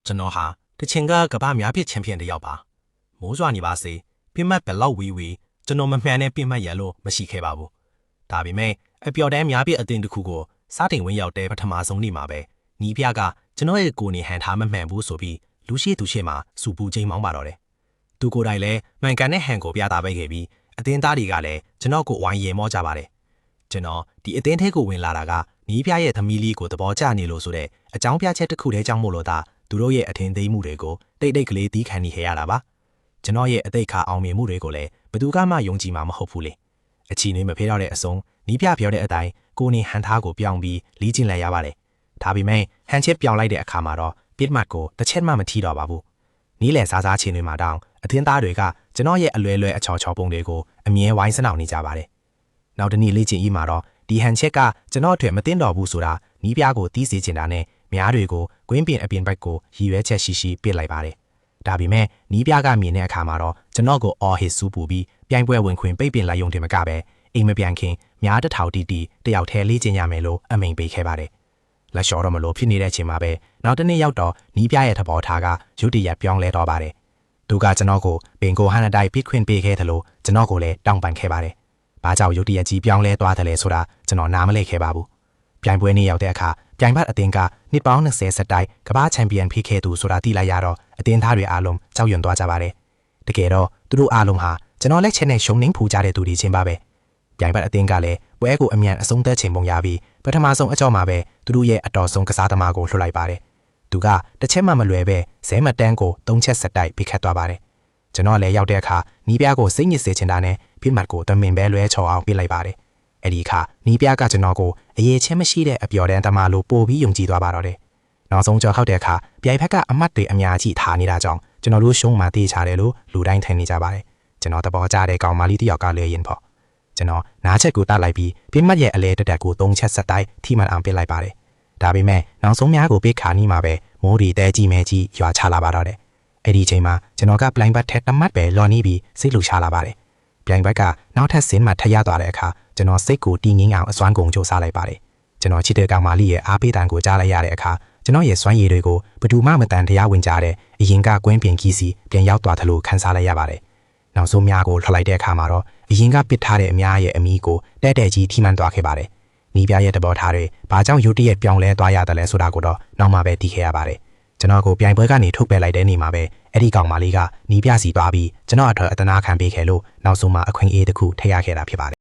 ကျွန်တော်ဟာတချင်ကကဘာများဖြစ်ချန်ပီယံတယောက်ပါမိုးစွာနေပါစေပြစ်မှတ်ဘယ်လောက်ဝေးကျွန်တော်မမှန်တဲ့ပြစ်မှတ်ရလို့မရှိခဲ့ပါဘူးဒါပေမဲ့အပျော်တမ်းများပြစ်အသင်းတစ်ခုကိုစတင်ဝင်ရောက်တဲ့ပထမဆုံးနေ့မှာပဲနီးပြကကျွန်တော်ရဲ့ကိုနေဟန်ထားမမှန်ဘူးဆိုပြီးလူရှိသူရှိမှစူပူချိန်မောင်းပါတော့တယ်သူကိုယ်တိုင်လည်းမှန်ကန်တဲ့ဟန်ကိုပြသပေးခဲ့ပြီးအသင်းသားတွေကလည်းကျွန်တော်ကိုဝိုင်းရေမောကြပါတယ်ကျွန်တော်ဒီအသင်းထဲကိုဝင်လာတာကနီးပြရဲ့သမီးလေးကိုသဘောကျနေလို့ဆိုတဲ့အကြောင်းပြချက်တစ်ခုတည်းကြောင့်မို့လို့သာသူတို့ရဲ့အထင်သေးမှုတွေကိုတိတ်ကလေးသီးခံနေခဲ့ရတာပါကျွန်တော်ရဲ့အသိခါအောင်မြင်မှုတွေကိုလည်းဘယ်သူမှယုံကြည်မှာမဟုတ်ဘူးလေအချီနွေးမဖေးတော့တဲ့အစုံနီးပြပြောတဲ့အတိုင်းကိုနေဟန်ထားကိုပြောင်းပြီးလီးကျင်လိုက်ရပါတယ်ဒါပေမဲ့ဟန်ချစ်ပြောင်းလိုက်တဲ့အခါမှာတော့ပစ်မှတ်ကိုတစ်ချက်မှမထီတော့ပါဘူးနီးလည်စားစားချင်တွေမှာတောင်အသင်းသားတွေကကျွန်တော်ရဲ့အလွယ်အချော်ပုံတွေကိုအမြဲဝိုင်းစနှောင်နေကြပါတယ်နောက်တနေ့လေ့ကျင့်ရေးမှာတော့ဒီဟန်ချစ်ကကျွန်တော်အတွက်မသိတော့ဘူးဆိုတာနီးပြကိုတီးစေချင်တာနဲ့များတွေကိုကွင်းပြင်အပြင်ဘက်ကိုရည်ရွယ်ချက်ရှိပစ်လိုက်ပါတယ်ဒါပေမဲ့နီးပြကမြင်တဲ့အခါမှာတော့ကျွန်တော်ကိုအော်ဟစ်စူးပူပြီးပြိုင်ပွဲဝင်ခွင့်ပိတ်ပင်လိုက်ရုံတင်မကပဲအိမ်မပြန်ခင်များတစ်ထောင်တယောက်ထဲလေ့ကျင့်ရမယ်လို့အမိန်ပေးခဲ့ပါတယ်လက်လျှော်တော့မလို့ဖြစ်နေတဲ့အချိန်မှာပဲနောက်တစ်နေ့ရောက်တော့နီးပြရဲ့သဘောထားကရုတ်တရက်ပြောင်းလဲတော့ပါတယ်သူကကျွန်တော်ကိုပင်ကိုဟန်အတိုင်းပြစ်ခွင့်ပေးခဲ့တယ်လို့ကျွန်တော်ကိုလည်းတောင်းပန်ခဲ့ပါတယ်ဘာကြောင့်ရုတ်တရက်ကြီးပြောင်းလဲသွားတယ်လဲဆိုတာကျွန်တော်နားမလည်ခဲ့ပါဘူးပြိုင်ပွဲနေ့ရောက်တဲ့အခါပြိုင်ဘတ်အသင်းကနှစ်ပေါင်း20ဆက်တိုင်ကမ္ဘာချန်ပီယံဖြစ်ခဲ့သူဆိုတာသိလိုက်ရတော့အသင်းသားတွေအားလုံးကြောက်ရွံ့သွားကြပါတယ်တကယ်တော့သူတို့အားလုံးဟာကျွန်တော်လက်ချက်နဲ့ရှုံးနှင်းဖူကြတဲ့သူတွေချင်းပါပဲပြိုင်ဘတ်အသင်းကလည်းပွဲကိုအမြန်အဆုံးသတ်ချိန်ပုံရပြီးပထမဆုံးအကြော့မှာပဲသူတို့ရဲ့အတော်ဆုံးကစားသမားကိုလွှတ်လိုက်ပါတယ်သူကတစ်ချက်မှမလွယ်ပဲဇဲမတန်းကို3ချက်ဆက်တိုက်ဖိခတ်သွားပါတယ်ကျွန်တော်လည်းရောက်တဲ့အခါနီးပြကိုစိတ်ညစ်စေချင်တာနဲ့ဖိမှတ်ကိုတမင်ပဲလွဲချော်အောင်ပြစ်လိုက်ပါတယ်အဲ့ဒီအခါနီးပြကကျွန်တော်ကိုအရေးချင်းမရှိတဲ့အပျော်တမ်းသမားလို့ပို့ပြီးယုံကြည်သွားပါတော့တယ်နောက်ဆုံးကြော်ခောက်တဲ့အခါပြိုင်ဘက်ကအမှတ်တွေအများကြီးထားနေတာကြောင့်ကျွန်တော်တို့ရှုံးမှတေးချတယ်လို့လူတိုင်းထင်နေကြပါတယ်ကျွန်တော်သဘောကျတဲ့ကောင်မလေးတစ်ယောက်ကလည်းရင်ပေါ့ကျွန်တော်နားချက်ကိုတတ်လိုက်ပြီးပြင်းမှတ်ရဲ့အလဲတက်ကို3ချက်ဆက်တိုက်ထိမှန်အောင်ပစ်လိုက်ပါတယ်ဒါပေမဲ့နောက်ဆုံးများကိုပေးခါနီးမှာပဲမိုးရီတဲကြီးမဲကြီးရွာချလာပါတော့တယ်အဲ့ဒီချိန်မှာကျွန်တော်ကပလိုင်ဘတ်ထက်တမတ်ပဲလော်နီးပြီးစိတ်လှုပ်ရှားလာပါတယ်ပြိုင်ဘက်ကနောက်ထပ်ဆင်းမှထရသွားတဲ့အခါကျွန်တော်စိတ်ကိုတည်ငြိမ်အောင်အစွမ်းကုန်ကြိုးစားလိုက်ပါတယ်ကျွန်တော်ချစ်တဲ့ကောင်မလေးရဲ့အားပေးတန်ကိုကြားလိုက်ရတဲ့အခါကျွန်တော်ရဲ့စွမ်းရည်တွေကိုဘယ်သူမှမတန်တရားဝင်ကြတဲ့အရင်ကကွင်းပြင်ကြီးစီပြန်ရောက်သွားသလိုခံစားလိုက်ရပါတယ်နောက်ဆုံးများကိုလှလိုက်တဲ့အခါမှာတော့အရင်ကပစ်ထားတဲ့အများရဲ့အမီးကိုတဲ့ကြီးထိမှန်သွားခဲ့ပါတယ်နီးပြရဲ့တဘောထားတွေဘာကြောင့်ရုတ်တရက်ပြောင်းလဲသွားရတယ်လဲဆိုတာကိုတော့နောက်မှပဲသိခဲ့ရပါတယ်ကျွန်တော်ကိုပြိုင်ပွဲကနေထုတ်ပယ်လိုက်တဲ့နေ့မှာပဲအဲ့ဒီကောင်မလေးကနီးပြစီသွားပြီးကျွန်တော်အထက်အတနာခံပေးခဲ့လို့နောက်ဆုံးမှအခွင့်အရေးတစ်ခုထည့်ရခဲ့တာဖြစ်ပါတယ်